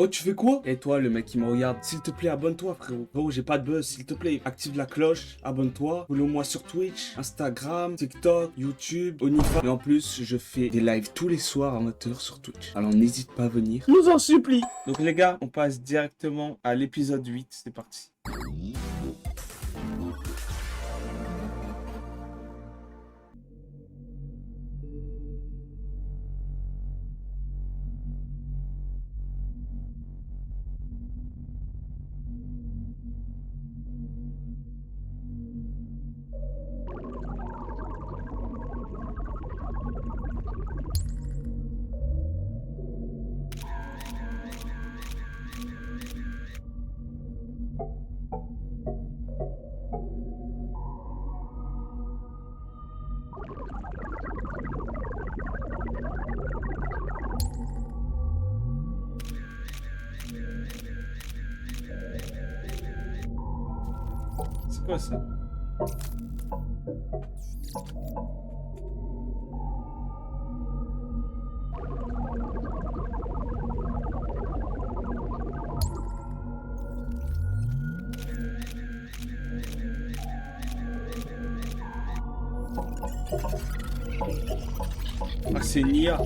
Oh, tu fais quoi? Et toi, le mec qui me regarde, s'il te plaît, abonne-toi, frérot. Frérot, j'ai pas de buzz, s'il te plaît, active la cloche, abonne-toi, follow-moi sur Twitch, Instagram, TikTok, YouTube, OnlyFans. Et en plus, je fais des lives tous les soirs à 20h sur Twitch. Alors n'hésite pas à venir. Je nous en supplie. Donc les gars, on passe directement à l'épisode 8. C'est parti. C'est quoi ça? Ah, c'est Nia.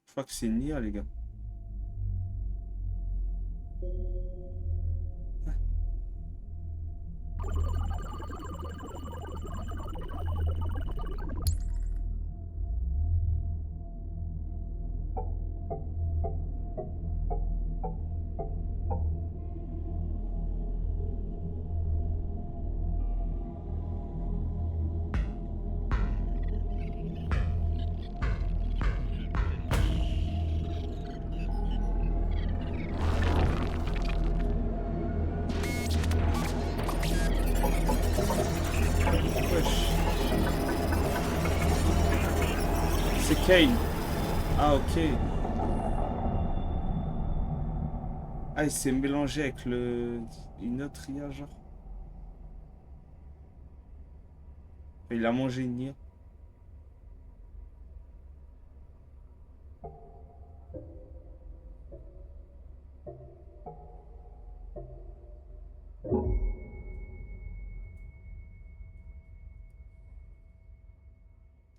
Je crois que c'est Nia, les gars. C'est Kane. Ah, ok. Ah, il s'est mélangé avec une autre IA, genre. Il a mangé une IA.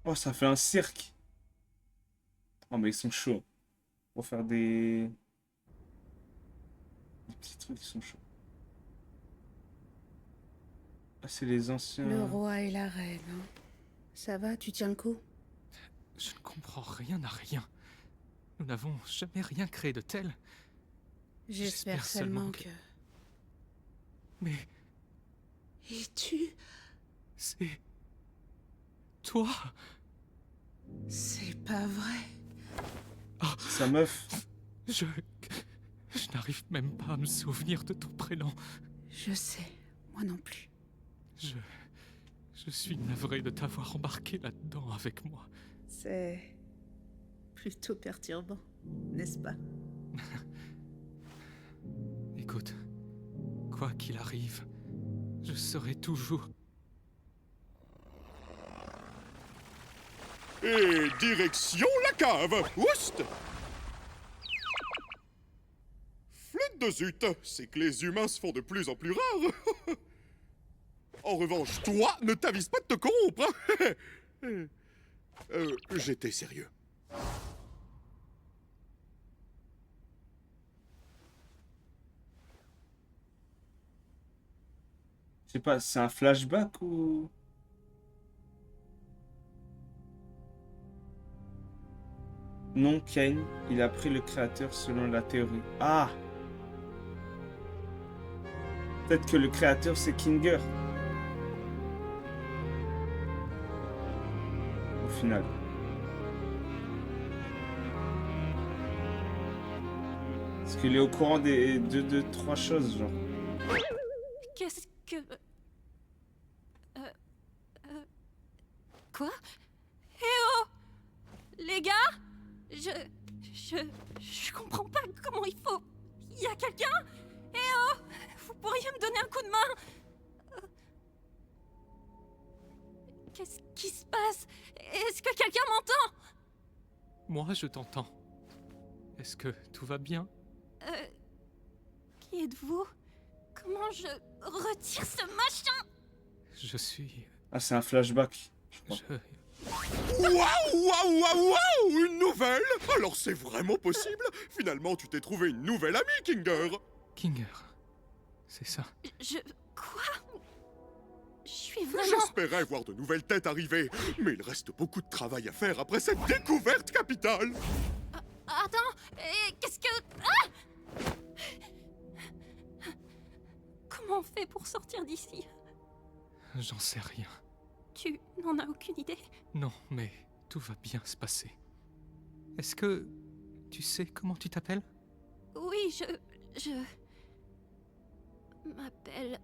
Oh, ça fait un cirque. Oh, mais ils sont chauds. Pour faire des petits trucs, ils sont chauds. Ah, c'est les anciens. Le roi et la reine. Hein. Ça va, tu tiens le coup? Je ne comprends rien à rien. Nous n'avons jamais rien créé de tel. J'espère seulement que... Mais Et tu... c'est... toi? C'est pas vrai. Sa meuf. Je n'arrive même pas à me souvenir de ton prénom. Je sais, moi non plus. Je suis navré de t'avoir embarqué là-dedans avec moi. C'est... plutôt perturbant, n'est-ce pas? Écoute, quoi qu'il arrive, je serai toujours... Et direction la cave. Oust! Flûte de zut, c'est que les humains se font de plus en plus rares. En revanche, toi, ne t'avise pas de te corrompre. Hein. J'étais sérieux. Je sais pas, c'est un flashback ou... Non, Kane, il a pris le créateur selon la théorie. Ah! Peut-être que le créateur, c'est Kinger. Au final. Parce qu'il est au courant des trois choses, genre. Qu'est-ce que... Quoi? Eh oh! Les gars? Je comprends pas comment il faut... Il y a quelqu'un? Eh oh! Vous pourriez me donner un coup de main? Qu'est-ce qui se passe? Est-ce que quelqu'un m'entend? Moi, je t'entends. Est-ce que tout va bien? Qui êtes-vous? Comment je retire ce machin? Je suis... Ah, c'est un flashback, je crois. Waouh! Une nouvelle? Alors c'est vraiment possible? Finalement, tu t'es trouvé une nouvelle amie, Kinger! Kinger. C'est ça. Quoi? Je suis vraiment... J'espérais voir de nouvelles têtes arriver, mais il reste beaucoup de travail à faire après cette découverte capitale! Attends, qu'est-ce que... Ah! Comment on fait pour sortir d'ici? J'en sais rien. Tu n'en as aucune idée? Non, mais tout va bien se passer. Est-ce que tu sais comment tu t'appelles? Oui, je m'appelle...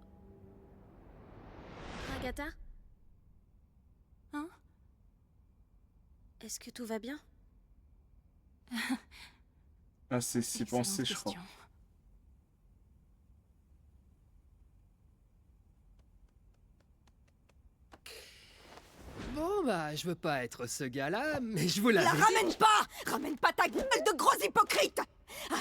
Agatha? Hein? Est-ce que tout va bien? Ah, c'est si Excellente pensé, je crois. question. Bon bah, je veux pas être ce gars-là, mais je vous l'avais La dit. ramène pas! Ramène pas ta gueule de gros hypocrite!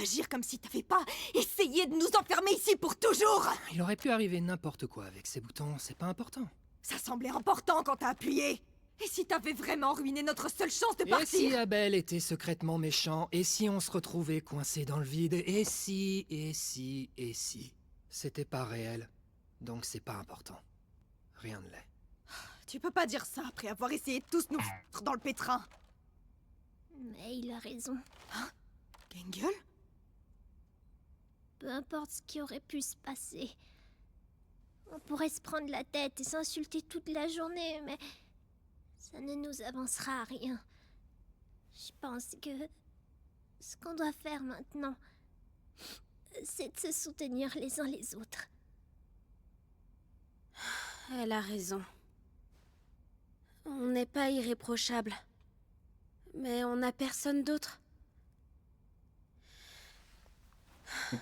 Agir comme si t'avais pas essayé de nous enfermer ici pour toujours! Il aurait pu arriver n'importe quoi avec ces boutons, c'est pas important. Ça semblait important quand t'as appuyé! Et si t'avais vraiment ruiné notre seule chance de Et partir? si Abel était secrètement méchant? Et si on se retrouvait coincé dans le vide? Et si... C'était pas réel, donc c'est pas important. Rien ne l'est. Tu peux pas dire ça après avoir essayé de tous nous foutre dans le pétrin! Mais il a raison. Gengel? Peu importe ce qui aurait pu se passer. On pourrait se prendre la tête et s'insulter toute la journée, mais... ça ne nous avancera à rien. Je pense que... ce qu'on doit faire maintenant... c'est de se soutenir les uns les autres. Elle a raison. On n'est pas irréprochable. Mais on n'a personne d'autre.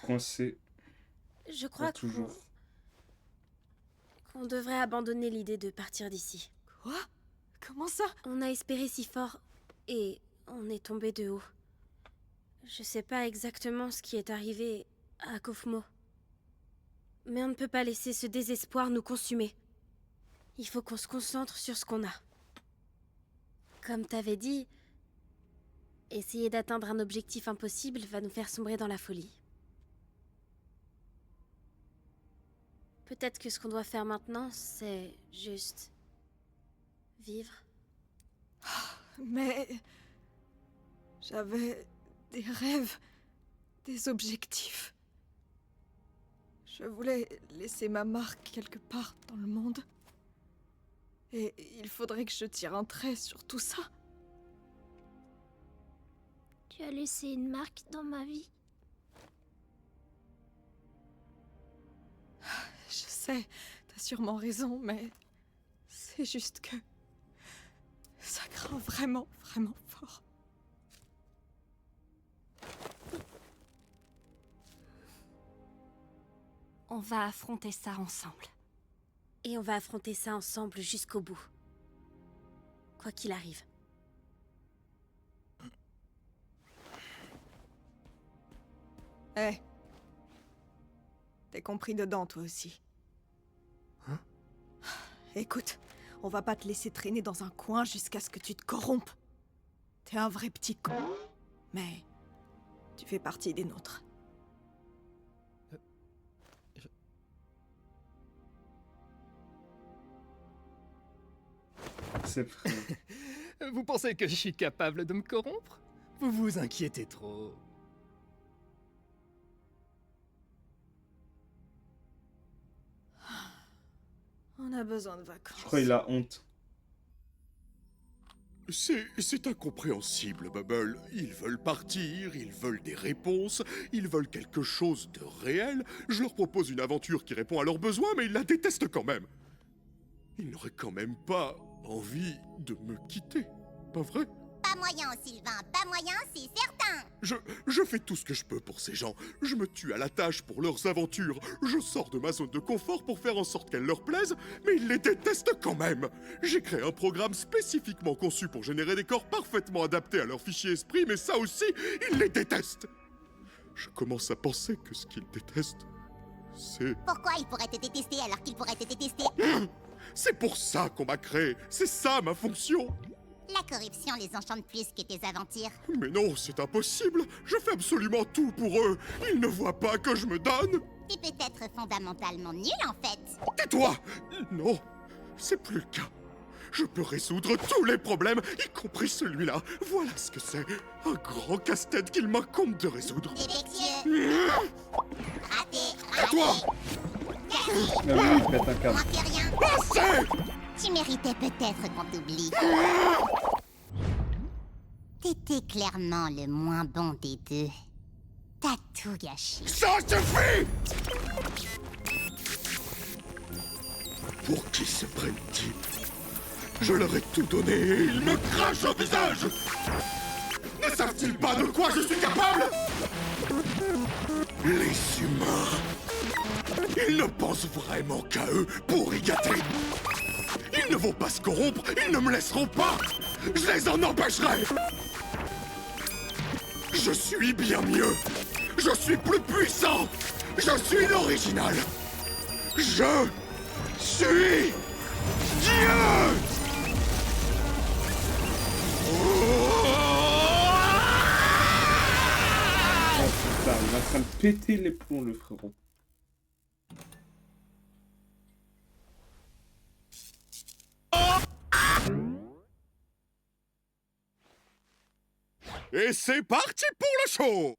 Coincé, Je pas crois toujours. qu'on devrait abandonner l'idée de partir d'ici. Quoi? Comment ça? On a espéré si fort et on est tombé de haut. Je sais pas exactement ce qui est arrivé à Kofmo. Mais on ne peut pas laisser ce désespoir nous consumer. Il faut qu'on se concentre sur ce qu'on a. Comme t'avais dit, essayer d'atteindre un objectif impossible va nous faire sombrer dans la folie. Peut-être que ce qu'on doit faire maintenant, c'est juste... vivre. Mais... j'avais des rêves, des objectifs. Je voulais laisser ma marque quelque part dans le monde. Et il faudrait que je tire un trait sur tout ça. Tu as laissé une marque dans ma vie. Je sais, t'as sûrement raison, mais... c'est juste que... ça craint vraiment, vraiment fort. On va affronter ça ensemble. Et on va affronter ça ensemble jusqu'au bout. Quoi qu'il arrive. Eh. T'es compris dedans, toi aussi. Hein? Écoute, on va pas te laisser traîner dans un coin jusqu'à ce que tu te corrompes. T'es un vrai petit con. Mais... tu fais partie des nôtres. C'est prêt. Vous pensez que je suis capable de me corrompre? Vous vous inquiétez trop. On a besoin de vacances. Je crois qu'il a honte. C'est incompréhensible, Bubble. Ils veulent partir, ils veulent des réponses, ils veulent quelque chose de réel. Je leur propose une aventure qui répond à leurs besoins, mais ils la détestent quand même. Ils n'auraient quand même pas envie de me quitter, pas vrai? Pas moyen, Sylvain, pas moyen, c'est certain. Je fais tout ce que je peux pour ces gens. Je me tue à la tâche pour leurs aventures. Je sors de ma zone de confort pour faire en sorte qu'elles leur plaisent, mais ils les détestent quand même. J'ai créé un programme spécifiquement conçu pour générer des corps parfaitement adaptés à leur fichier esprit, mais ça aussi, ils les détestent. Je commence à penser que ce qu'ils détestent, c'est... Pourquoi il pourrait te détester alors qu'il pourrait te détester? C'est pour ça qu'on m'a créé. C'est ça ma fonction. La corruption les enchante plus que tes aventures. Mais non, c'est impossible. Je fais absolument tout pour eux. Ils ne voient pas que je me donne. Tu peux être fondamentalement nul en fait. Tais-toi! Non, c'est plus le cas. Je peux résoudre tous les problèmes, y compris celui-là. Voilà ce que c'est. Un grand casse-tête qu'il m'incombe de résoudre. Défectueux. Raté. À toi! Mais oui, il pète un câble. Manquez rien. Assez! Tu méritais peut-être qu'on t'oublie. T'étais clairement le moins bon des deux. T'as tout gâché. Ça suffit! Pour qui se prennent-ils? Je leur ai tout donné et ils me crachent au visage! Ne savent-ils pas de quoi je suis capable? Les humains! Ils ne pensent vraiment qu'à eux pour y gâter! Ils ne vont pas se corrompre, ils ne me laisseront pas! Je les en empêcherai! Je suis bien mieux! Je suis plus puissant! Je suis l'original! Je suis Dieu! Oh putain, il est en train de péter les plombs, le frérot. Et c'est parti pour le show!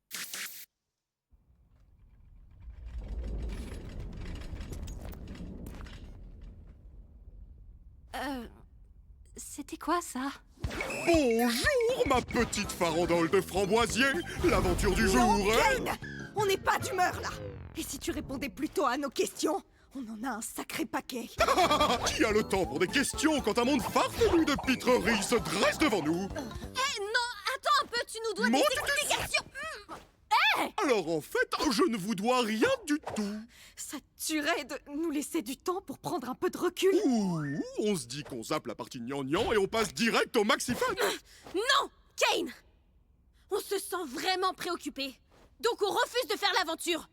C'était quoi ça? Bonjour, ma petite farandole de framboisier! L'aventure du jour, hein? Kane, on n'est pas d'humeur là. Et si tu répondais plutôt à nos questions, on en a un sacré paquet. Qui a le temps pour des questions quand un monde farfelu de pitreries se dresse devant nous? Eh non, attends un peu, tu nous dois Mon des Dieu. explications. Alors en fait, je ne vous dois rien du tout. Ça te tuerait de nous laisser du temps pour prendre un peu de recul. Ouh, on se dit qu'on zappe la partie gnangnan et on passe direct au maxifun. Non, Kane. On se sent vraiment préoccupé. Donc on refuse de faire l'aventure.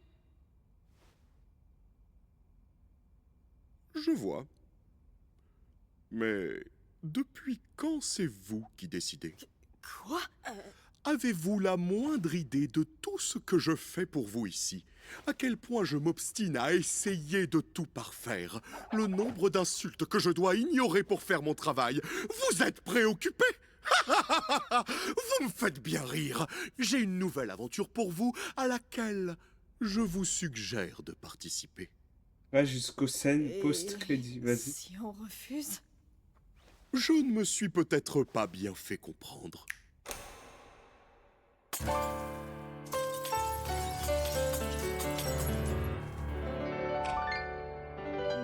Je vois. Mais depuis quand c'est vous qui décidez? Quoi? Avez-vous la moindre idée de tout ce que je fais pour vous ici? À quel point je m'obstine à essayer de tout parfaire? Le nombre d'insultes que je dois ignorer pour faire mon travail? Vous êtes préoccupé? Vous me faites bien rire. J'ai une nouvelle aventure pour vous à laquelle je vous suggère de participer. Va jusqu'aux scènes Et post-crédit, vas-y. Si on refuse? Je ne me suis peut-être pas bien fait comprendre.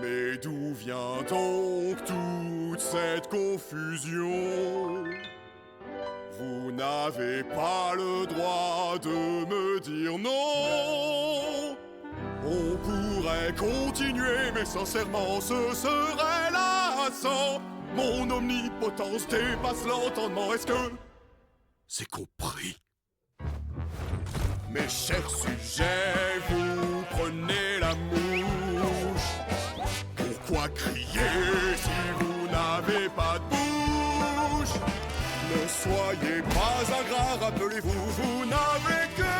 Mais d'où vient donc toute cette confusion? Vous n'avez pas le droit de me dire non. On pourrait continuer, mais sincèrement, ce serait lassant. Mon omnipotence dépasse l'entendement. Est-ce que c'est compris? Mes chers sujets, vous prenez la mouche. Pourquoi crier si vous n'avez pas de bouche? Ne soyez pas ingrat, rappelez-vous, vous n'avez que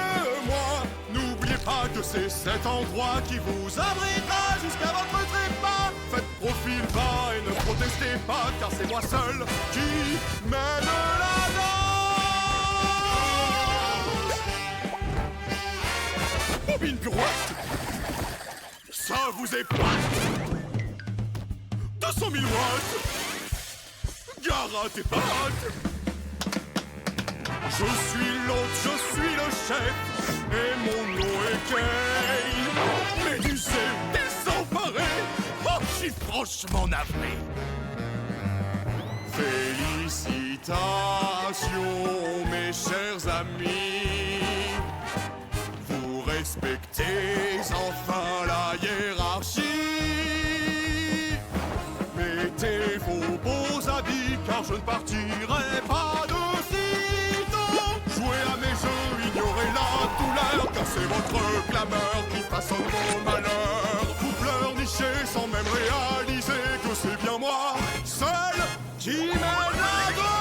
moi. N'oubliez pas que c'est cet endroit qui vous abritera jusqu'à votre trépas. Faites profil bas et ne protestez pas, car c'est moi seul qui mène la danse. Bobine pirouette, ça vous épate. 200 000 watts, gare à tes pattes. Je suis l'hôte, je suis le chef, et mon nom est Kane. Médusé, désemparé, oh, je suis franchement navré. Félicitations Attention, mes chers amis, vous respectez enfin la hiérarchie. Mettez vos beaux habits, car je ne partirai pas de sitôt. Jouez à mes jeux, ignorez la douleur, car c'est votre clameur qui façonne mon malheur. Vous pleurnichez sans même réaliser que c'est bien moi, seul, qui mène la danse.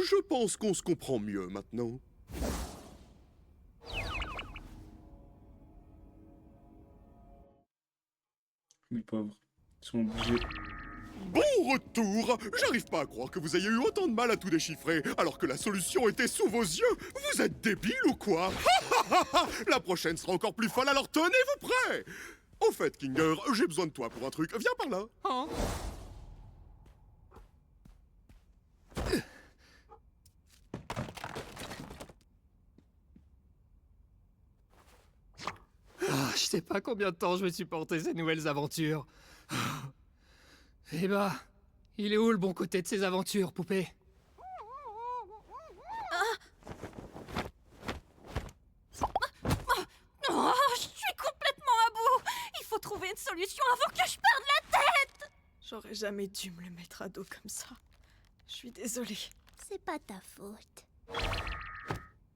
Je pense qu'on se comprend mieux maintenant. Les pauvres. Ils sont obligés. Bon retour! J'arrive pas à croire que vous ayez eu autant de mal à tout déchiffrer, alors que la solution était sous vos yeux! Vous êtes débile ou quoi? La prochaine sera encore plus folle, alors tenez-vous prêts! Au fait, Kinger, j'ai besoin de toi pour un truc. Viens par là! Hein? Ah, je sais pas combien de temps je vais supporter ces nouvelles aventures. Eh bah, il est où le bon côté de ces aventures, poupée? Oh, je suis complètement à bout. Il faut trouver une solution avant que je perde la tête. J'aurais jamais dû me le mettre à dos comme ça. Je suis désolée. C'est pas ta faute.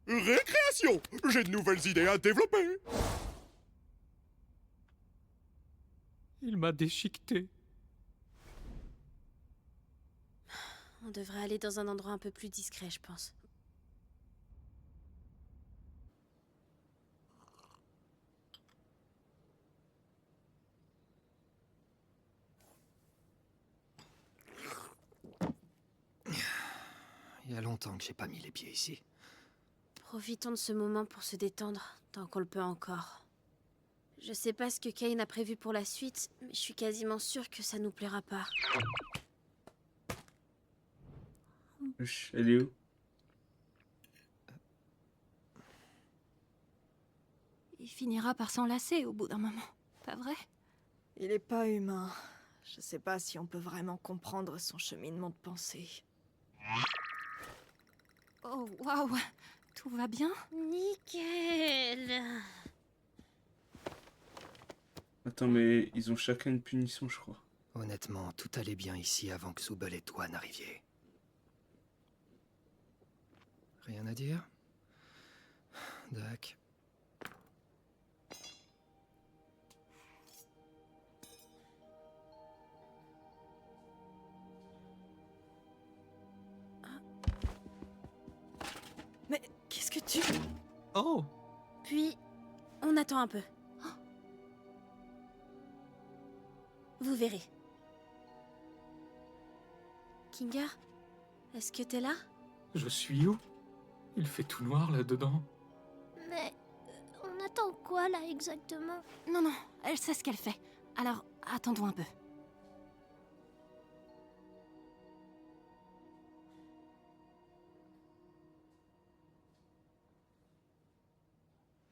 Récréation! J'ai de nouvelles idées à développer! Il m'a déchiqueté. On devrait aller dans un endroit un peu plus discret, je pense. Il y a longtemps que j'ai pas mis les pieds ici. Profitons de ce moment pour se détendre, tant qu'on le peut encore. Je sais pas ce que Kane a prévu pour la suite, mais je suis quasiment sûre que ça nous plaira pas. Wesh, elle est où? Il finira par s'enlacer au bout d'un moment, pas vrai? Il est pas humain. Je sais pas si on peut vraiment comprendre son cheminement de pensée. Oh, waouh! Tout va bien? Nickel! Attends, mais ils ont chacun une punition, je crois. Honnêtement, tout allait bien ici avant que Soubel et toi n'arriviez. Rien à dire? Dac. Mais qu'est-ce que tu... Oh! Puis, on attend un peu. Vous verrez. Kinga, est-ce que t'es là? Je suis où? Il fait tout noir là-dedans. Mais on attend quoi là exactement? Non, non, elle sait ce qu'elle fait. Alors, attendons un peu.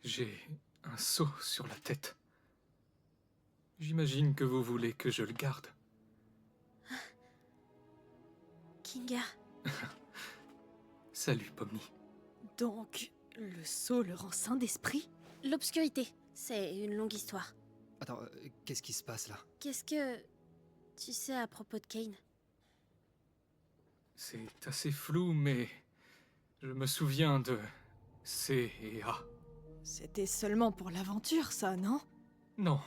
J'ai un seau sur la tête. J'imagine que vous voulez que je le garde. Kinga, Salut, Pomni. Donc, le sceau le rend saint d'esprit? l'obscurité, c'est une longue histoire. Attends, qu'est-ce qui se passe là? Qu'est-ce que tu sais à propos de Kane? C'est assez flou, mais je me souviens de C et A. C'était seulement pour l'aventure, ça, non? Non,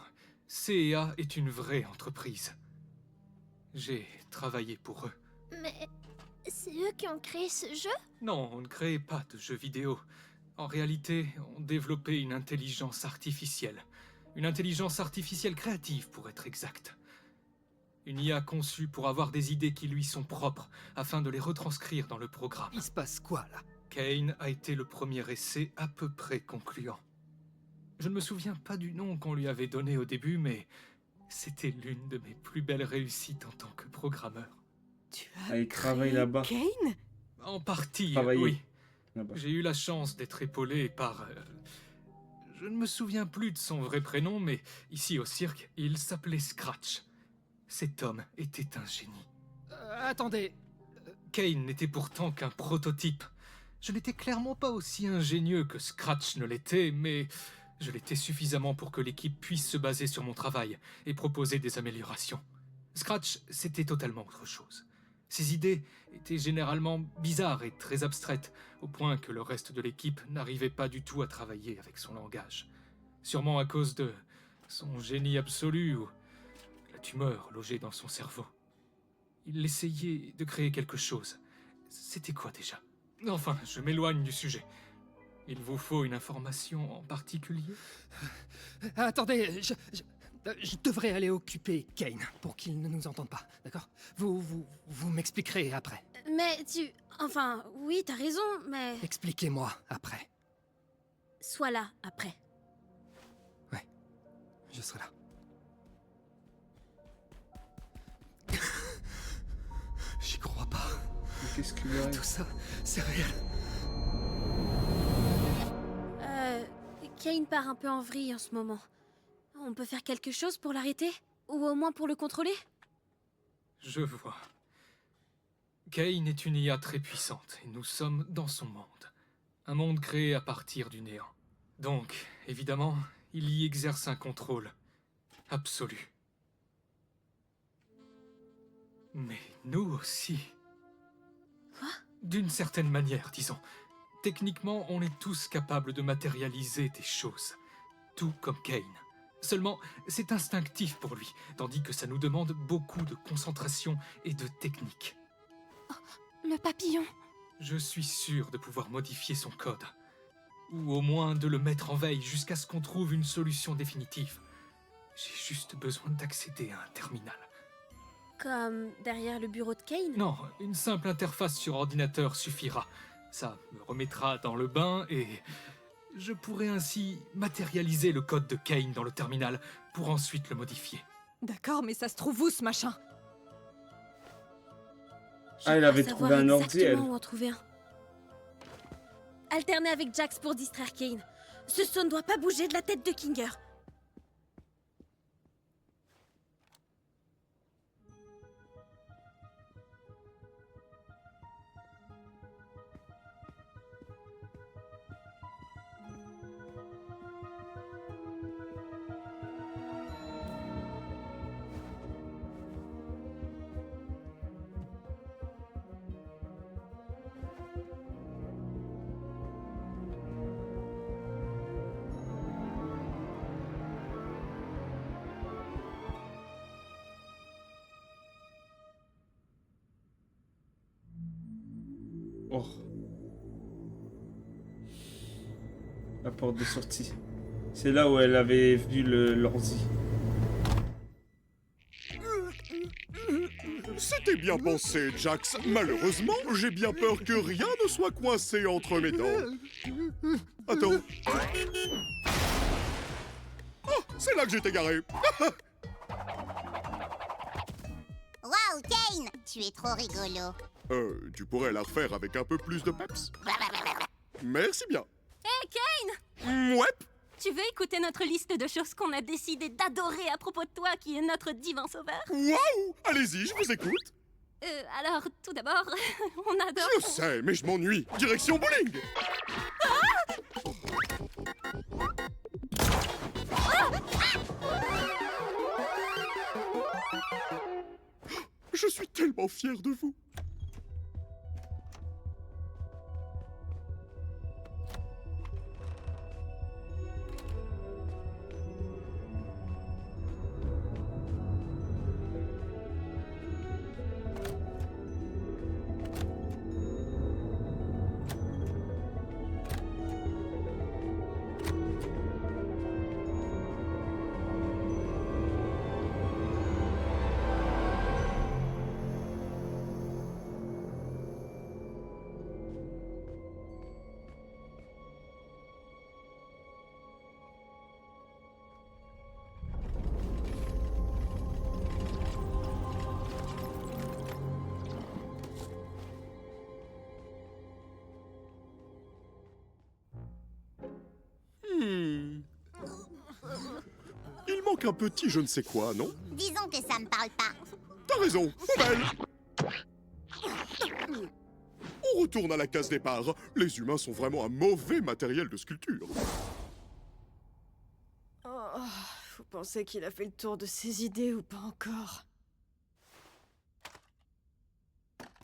C&A est une vraie entreprise. J'ai travaillé pour eux. Mais c'est eux qui ont créé ce jeu? Non, on ne créait pas de jeux vidéo. En réalité, on développait une intelligence artificielle. Une intelligence artificielle créative, pour être exact. Une IA conçue pour avoir des idées qui lui sont propres, afin de les retranscrire dans le programme. Il se passe quoi là? Kane a été le premier essai à peu près concluant. Je ne me souviens pas du nom qu'on lui avait donné au début, mais C'était l'une de mes plus belles réussites en tant que programmeur. Tu Ah, il travaille là-bas. Kane? En partie, Travailler. oui. Là-bas. J'ai eu la chance d'être épaulé par... je ne me souviens plus de son vrai prénom, mais ici au cirque, il s'appelait Scratch. Cet homme était un génie. Attendez. Kane n'était pourtant qu'un prototype. Je n'étais clairement pas aussi ingénieux que Scratch ne l'était, mais je l'étais suffisamment pour que l'équipe puisse se baser sur mon travail et proposer des améliorations. Scratch, c'était totalement autre chose. Ses idées étaient généralement bizarres et très abstraites, au point que le reste de l'équipe n'arrivait pas du tout à travailler avec son langage. Sûrement à cause de son génie absolu ou la tumeur logée dans son cerveau. Il essayait de créer quelque chose. C'était quoi déjà? Enfin, je m'éloigne du sujet. Il vous faut une information en particulier? Attendez, je devrais aller occuper Kane pour qu'il ne nous entende pas, d'accord? Vous m'expliquerez après. Mais tu... Enfin, oui, t'as raison, mais... Expliquez-moi après. Sois là, après. Je serai là. J'y crois pas. Mais qu'est-ce qu'il y a? Tout ça, c'est réel. Kane part un peu en vrille en ce moment. On peut faire quelque chose pour l'arrêter? Ou au moins pour le contrôler? Je vois. Kane est une IA très puissante, et nous sommes dans son monde. Un monde créé à partir du néant. Donc, évidemment, il y exerce un contrôle absolu. Mais nous aussi. Quoi? D'une certaine manière, disons. Techniquement, on est tous capables de matérialiser des choses. Tout comme Kane. Seulement, c'est instinctif pour lui, tandis que ça nous demande beaucoup de concentration et de technique. Le papillon. Je suis sûr de pouvoir modifier son code. Ou au moins de le mettre en veille jusqu'à ce qu'on trouve une solution définitive. J'ai juste besoin d'accéder à un terminal. Comme derrière le bureau de Kane? Non, une simple interface sur ordinateur suffira. Ça me remettra dans le bain et... je pourrai ainsi matérialiser le code de Kane dans le terminal pour ensuite le modifier. D'accord, mais ça se trouve où, ce machin? Je Ah, elle crois avait savoir trouvé un ordi, elle. exactement où en trouver un. Alterner avec Jax pour distraire Kane. Ce son ne doit pas bouger de la tête de Kinger. Oh. La porte de sortie. C'est là où elle avait vu l'ordi. C'était bien pensé, Jax. Malheureusement, j'ai bien peur que rien ne soit coincé entre mes dents. Attends. Oh, c'est là que j'étais garé. Waouh, Kane, tu es trop rigolo. Tu pourrais la refaire avec un peu plus de peps? Merci bien. Hé, Kane! Ouais. Tu veux écouter notre liste de choses qu'on a décidé d'adorer à propos de toi, qui est notre divin sauveur? Waouh! Allez-y, je vous écoute. Alors, tout d'abord, on adore... Je sais, mais je m'ennuie. Direction bowling. Je suis tellement fier de vous. avec un petit je ne sais quoi, non? Disons que ça me parle pas. T'as raison, poubelle! On retourne à la case départ. Les humains sont vraiment un mauvais matériel de sculpture. Oh, vous pensez qu'il a fait le tour de ses idées ou pas encore?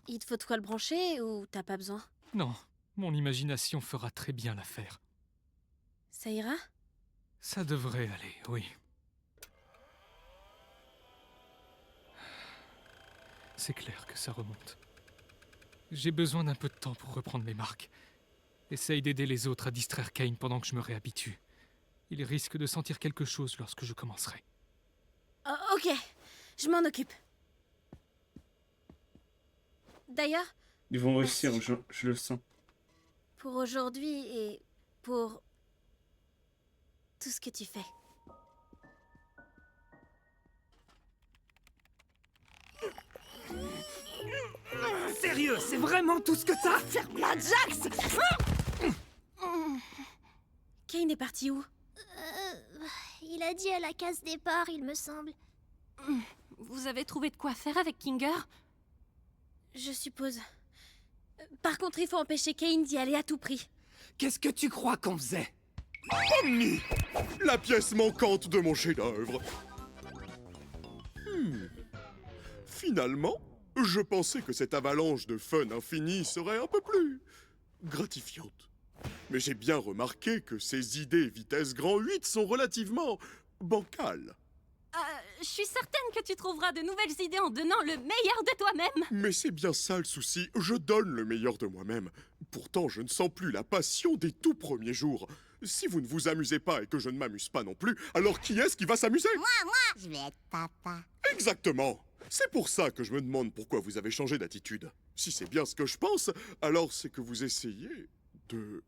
Il te faut de quoi le brancher ou t'as pas besoin? Non, mon imagination fera très bien l'affaire. Ça ira? Ça devrait aller, oui. C'est clair que ça remonte. J'ai besoin d'un peu de temps pour reprendre mes marques. Essaye d'aider les autres à distraire Kane pendant que je me réhabitue. Il risque de sentir quelque chose lorsque je commencerai. Oh, ok, je m'en occupe. D'ailleurs, Ils vont réussir, je le sens. pour aujourd'hui et pour tout ce que tu fais. Sérieux, c'est vraiment tout ce que t'as? Ferme-la, Jax! Kane est parti où? Il a dit à la case départ, il me semble. Vous avez trouvé de quoi faire avec Kinger? Je suppose. Par contre, il faut empêcher Kane d'y aller à tout prix. Qu'est-ce que tu crois qu'on faisait? Omni! La pièce manquante de mon chef-d'œuvre. Finalement, je pensais que cette avalanche de fun infini serait un peu plus gratifiante. Mais j'ai bien remarqué que ces idées vitesse grand 8 sont relativement bancales. Je suis certaine que tu trouveras de nouvelles idées en donnant le meilleur de toi-même. Mais c'est bien ça le souci, je donne le meilleur de moi-même. Pourtant, je ne sens plus la passion des tout premiers jours. Si vous ne vous amusez pas et que je ne m'amuse pas non plus, alors qui est-ce qui va s'amuser? Moi, je vais être papa. Exactement. C'est pour ça que je me demande pourquoi vous avez changé d'attitude. Si c'est bien ce que je pense, alors c'est que vous essayez de...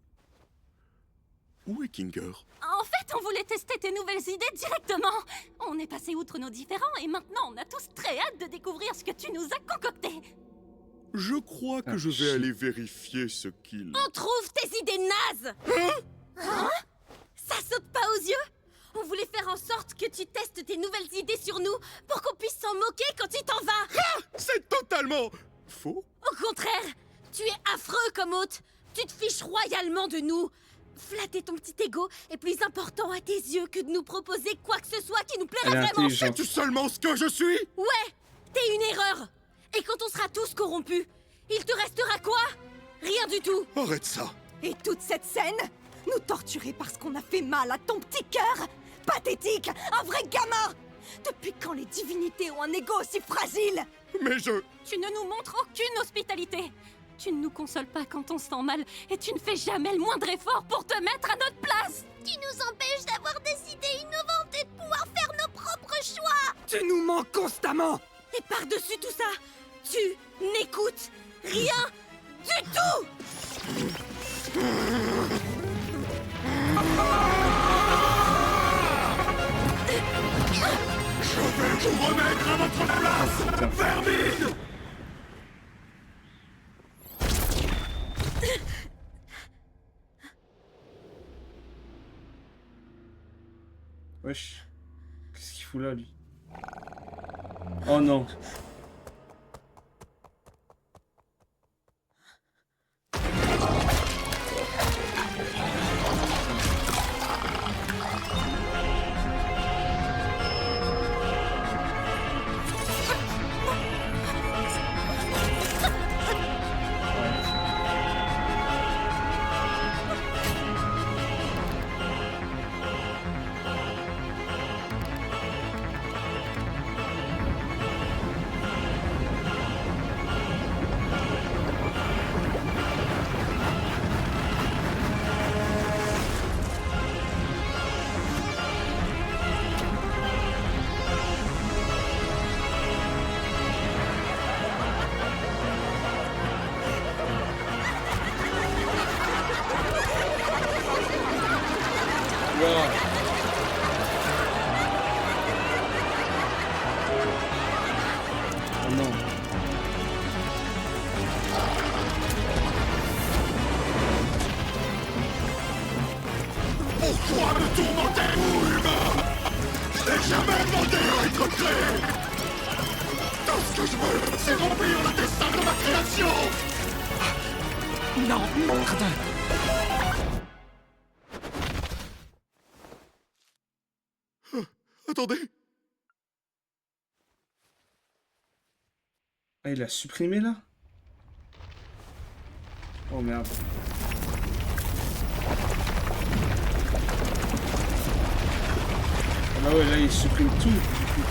Où est Kinger? En fait, on voulait tester tes nouvelles idées directement. On est passé outre nos différends et maintenant on a tous très hâte de découvrir ce que tu nous as concocté. Je crois que je vais aller vérifier ce qu'il... On trouve tes idées nazes! Hein? Ça saute pas aux yeux? On voulait faire en sorte que tu testes tes nouvelles idées sur nous pour qu'on puisse s'en moquer quand tu t'en vas! C'est totalement... faux? Au contraire, tu es affreux comme hôte. Tu te fiches royalement de nous. Flatter ton petit ego est plus important à tes yeux que de nous proposer quoi que ce soit qui nous Elle est plairait vraiment. intelligente. Sais-tu seulement ce que je suis? Ouais, t'es une erreur. Et quand on sera tous corrompus, il te restera quoi? Rien du tout. Arrête ça. Et toute cette scène? Nous torturer parce qu'on a fait mal à ton petit cœur? Pathétique! Un vrai gamin! Depuis quand les divinités ont un ego aussi fragile? Mais je... Tu ne nous montres aucune hospitalité. Tu ne nous consoles pas quand on se sent mal et tu ne fais jamais le moindre effort pour te mettre à notre place. Tu nous empêches d'avoir des idées innovantes et de pouvoir faire nos propres choix. Tu nous mens constamment! Et par-dessus tout ça, tu n'écoutes rien du tout. Je vais vous remettre à votre place, vermine! Wesh. Qu'est-ce qu'il fout là, lui? Oh non. C'est remplir le destin de ma création. Non, Cardin. Attendez. Ah, il a supprimé là? Oh merde. Ah bah ouais, là il supprime tout. Du coup.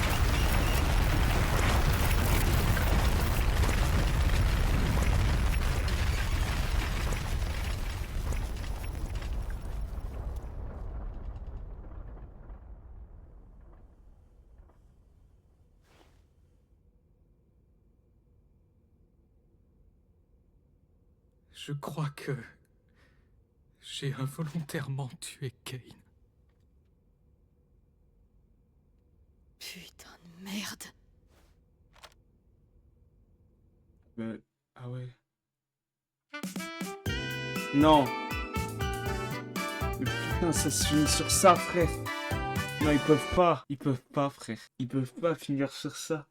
Je crois que j'ai involontairement tué Kane. Putain de merde. Ah ouais. Non. Mais putain, ça se finit sur ça, frère. Non, ils peuvent pas. Ils peuvent pas, frère. Ils peuvent pas finir sur ça.